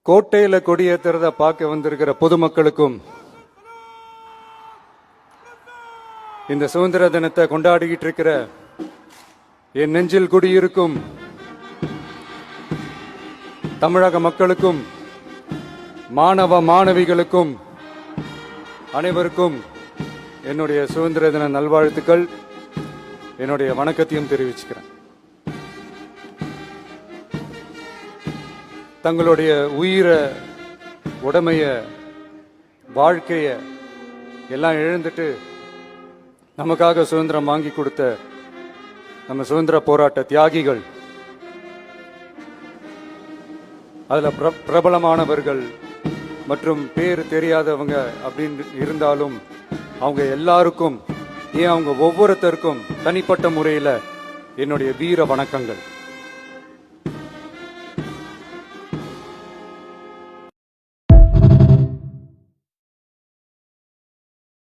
கோட்டையில கொடியேற்றுறத பார்க்க வந்திருக்கிற பொதுமக்களுக்கும் இந்த சுதந்திர தினத்தை கொண்டாடிக்கிட்டு இருக்கிற என் நெஞ்சில் குடியிருக்கும் தமிழக மக்களுக்கும் மாணவ மாணவிகளுக்கும் அனைவருக்கும் என்னுடைய சுதந்திர தின நல்வாழ்த்துக்கள், என்னுடைய வணக்கத்தையும் தெரிவிச்சுக்கிறேன். தங்களுடைய உயிரை, உடமைய, வாழ்க்கைய எல்லாம் இழந்துட்டு நமக்காக சுதந்திரம் வாங்கி கொடுத்த நம்ம சுதந்திர போராட்ட தியாகிகள், அதுல பிரபலமானவர்கள் மற்றும் பேர் தெரியாதவங்க அப்படின்னு இருந்தாலும் அவங்க எல்லாருக்கும், ஏன் அவங்க ஒவ்வொருத்தருக்கும் தனிப்பட்ட முறையில் என்னுடைய வீர வணக்கங்கள்.